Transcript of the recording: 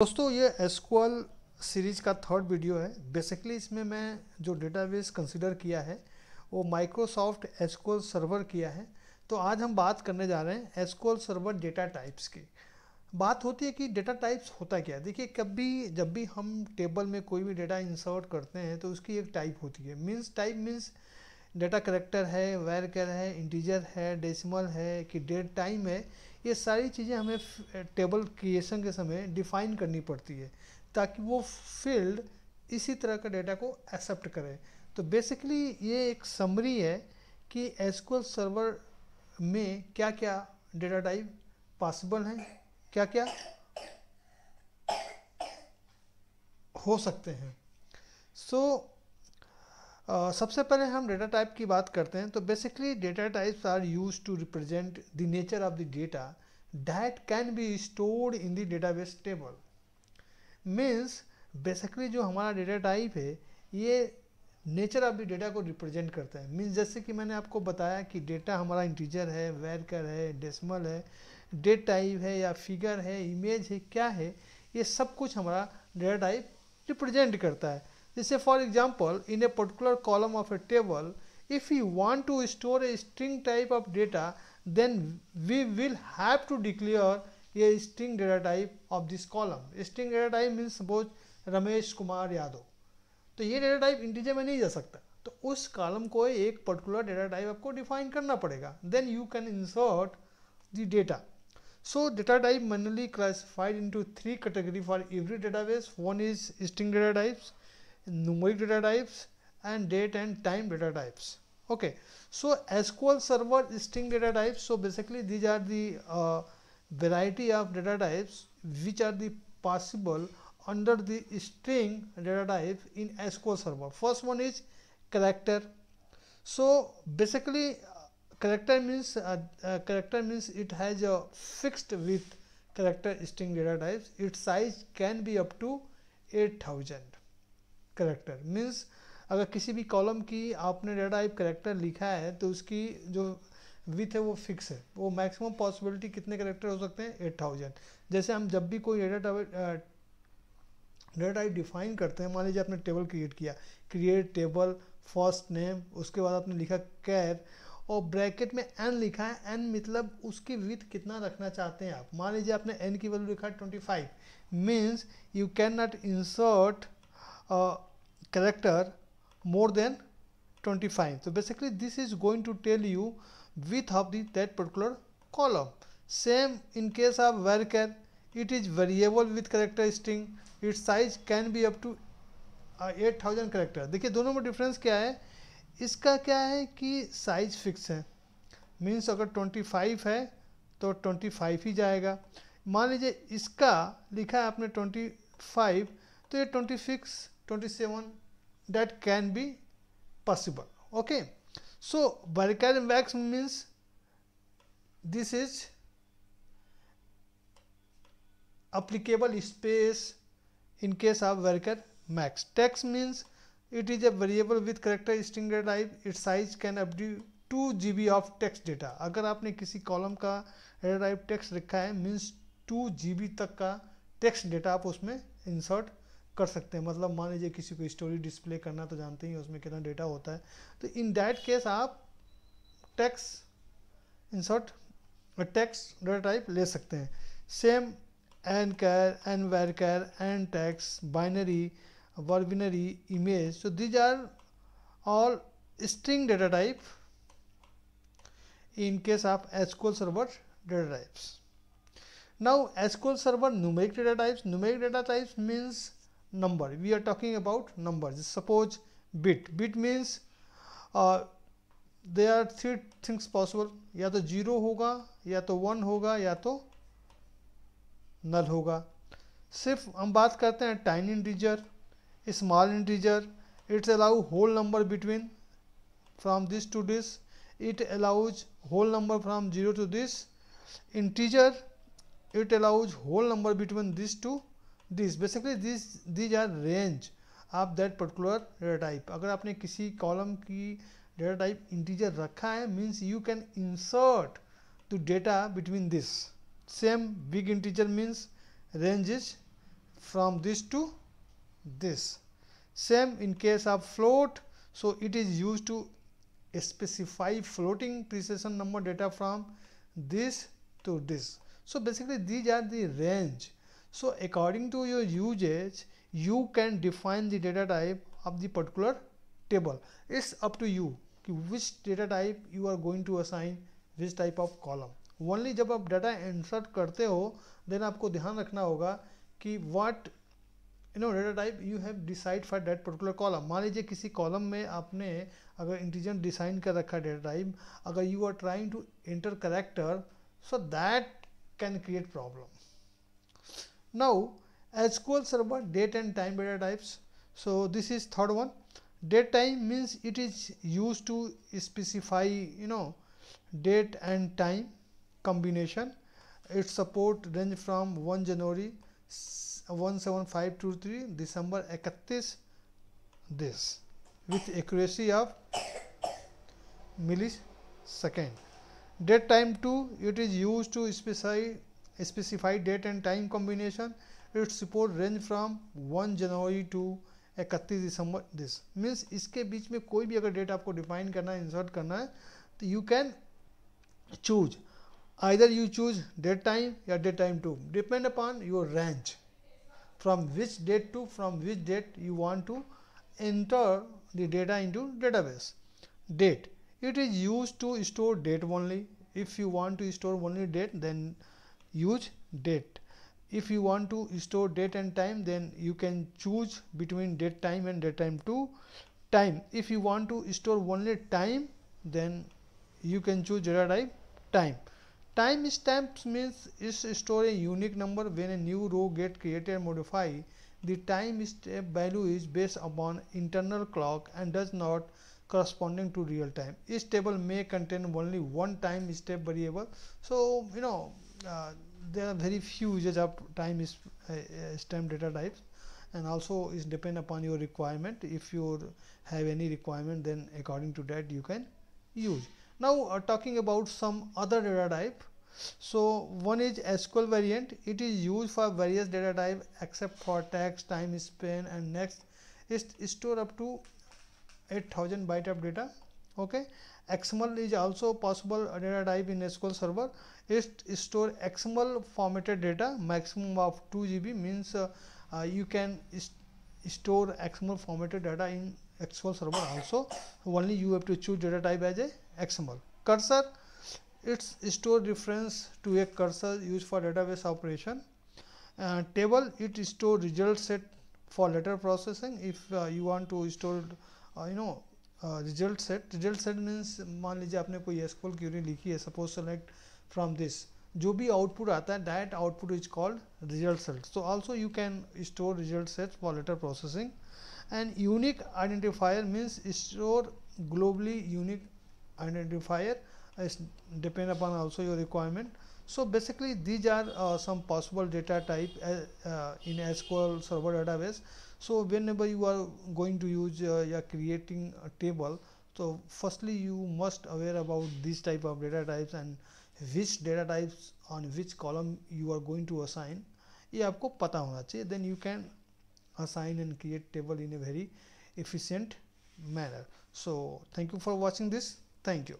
दोस्तों ये SQL series का थर्ड वीडियो है। बेसिकली इसमें मैं जो डेटाबेस कंसीडर किया है वो माइक्रोसॉफ्ट एसक्यूएल सर्वर किया है। तो आज हम बात करने जा रहे हैं एसक्यूएल सर्वर डेटा टाइप्स की। बात होती है कि डेटा टाइप्स होता क्या है। देखिए, कभी जब भी हम टेबल में कोई भी डेटा इंसर्ट करते हैं तो उसकी एक टाइप होती है। टाइप मीन्स डेटा करेक्टर है, वैरकर है, इंटीजर है, डेसिमल है कि डेट टाइम है। ये सारी चीज़ें हमें टेबल क्रिएशन के समय डिफाइन करनी पड़ती है ताकि वो फील्ड इसी तरह का डेटा को एक्सेप्ट करे। तो बेसिकली ये एक समरी है कि एसक्यूएल सर्वर में क्या क्या डेटा टाइप पॉसिबल हैं, क्या क्या हो सकते हैं। सबसे पहले हम डेटा टाइप की बात करते हैं। तो basically data types are used to represent the nature of the data that can be stored in the database table. Means basically जो हमारा डेटा टाइप है ये नेचर ऑफ द डेटा को रिप्रेजेंट करता है। मीन्स जैसे कि मैंने आपको बताया कि डेटा हमारा इंटीजर है, वैरकर है, डेसिमल है, डेट टाइप है या फिगर है, इमेज है, क्या है, ये सब कुछ हमारा डेटा टाइप रिप्रेजेंट करता है। जैसे for example in a particular column of A table, if we want to store a string type of data, then we will have to declare a string data type of this column. String data type means suppose Ramesh Kumar Yadav. तो ये data type integer में नहीं जा सकता, तो उस column को एक पर्टिकुलर डेटा टाइप आपको डिफाइन करना पड़ेगा। Then you can insert the data. So data type manually classified into three categories for every database. One is string data types, numeric data types, and date and time data types. Okay, so SQL Server string data types. So basically these are the variety of data types which are the possible under the string data type in SQL Server. First one is character. So basically character means it has a fixed width character string data types. Its size can be up to 8000 character. Means अगर किसी भी column की आपने data type character लिखा है तो उसकी जो विथ है वो फिक्स है। वो मैक्सिमम पॉसिबिलिटी कितने करेक्टर हो सकते हैं, 8000। जैसे हम जब भी कोई डेटा टाइप डिफाइन करते हैं, मान लीजिए आपने टेबल क्रिएट किया, क्रिएट टेबल फर्स्ट नेम, उसके बाद आपने लिखा कैर और ब्रैकेट में एन लिखा है। एन मतलब उसकी विथ कितना रखना चाहते हैं आप। मान लीजिए आपने एन की वैल्यू लिखा है 25, means you can not insert character more than 25. So basically this is going to tell you width of that particular column. Same in case of varchar, it is variable with character string. Its size can be up to 8000 character. देखिए दोनों में difference क्या है। इसका क्या है कि size fix है, मीन्स अगर 25 है तो 25 ही जाएगा। मान लीजिए इसका लिखा है आपने 25, तो ये 26 27 that can be possible. Okay, so varchar max means this is applicable space in case of varchar max. Text means it is a variable with character string data type. Its size can up to 2 GB of text data. अगर आपने किसी column का data type text रखा है, means 2 GB तक का text data आप उसमें इंसर्ट कर सकते हैं। मतलब मान लीजिए किसी को स्टोरी डिस्प्ले करना, तो जानते ही उसमें कितना डेटा होता है। तो इन दैट केस आप text insert text data type ले सकते हैं। Same N char, N varchar, N text, binary, varbinary, image. So these are all string data type in case of SQL Server data types. Now SQL Server numeric data types. Numeric data types means number. We are talking about numbers. Suppose bit. Bit means there are three things possible. या तो 0 होगा, या तो 1 होगा, या तो नल होगा। सिर्फ हम बात करते हैं tiny integer, small integer. It's allow whole number between from this to this. It allows whole number from 0 to this. Integer, it allows whole number between this to this. Basically these are range of that particular data type. अगर आपने किसी column की data type integer रखा है, means you can insert the data between this. Same big integer means range is from this to this. Same in case of float, so it is used to specify floating precision number data from this to this. So basically these are the range. So according to your usage, you can define the data type of the particular table. It's up to you कि which data type you are going to assign which type of column. Only जब आप data insert करते हो then आपको ध्यान रखना होगा कि what data type you have decide for that particular column. मान लीजिए किसी कॉलम में आपने अगर इंटीजर डिसाइन कर रखा है डेटा टाइप, अगर you are trying to enter character, so that can create problem. Now SQL Server date and time data types. So this is third one. Date time means it is used to specify date and time combination. It support range from 1 January 17523 December 31 this with accuracy of millisecond. Date time 2, it is used to specify date and time combination. It support range from 1 January to 31 December this. Means इसके बीच में कोई भी अगर date आपको define करना है, insert करना है, तो you can choose either you choose date time या date time 2, depend upon your range from which date to from which date you want to enter the data into database. Date, it is used to store date only. If you want to store only date, then use date. If you want to store date and time, then you can choose between date time and date time 2. Time, if you want to store only time, then you can choose data type time. Time stamps means is store a unique number when a new row get created and modified. The time stamp value is based upon internal clock and does not corresponding to real time. Each table may contain only one time step variable. So there are very few uses of time stamp data types, and also is depend upon your requirement. If you have any requirement, then according to that you can use. Now talking about some other data type. So one is SQL variant. It is used for various data type except for text, time span, and next is store up to 8000 byte of data. Okay, XML is also possible data type in SQL Server. It store XML formatted data maximum of 2 GB, means you can store XML formatted data in SQL Server also. Only you have to choose data type as a XML. Cursor, it's store reference to a cursor used for database operation. Table, it store result set for letter processing. If you want to store result set means मान लीजिए आपने कोई SQL query लिखी है, suppose select from this, जो भी output आता है that output is called result set. So also you can store result sets for letter processing. And unique identifier means store globally unique identifier, depend upon also your requirement. So basically these are some possible data type in SQL Server database. So whenever you are going to use creating a table, so firstly you must aware about this type of data types and which data types on which column you are going to assign. ये आपको पता होना चाहिए. Then you can assign and create table in a very efficient manner. So thank you for watching this. Thank you.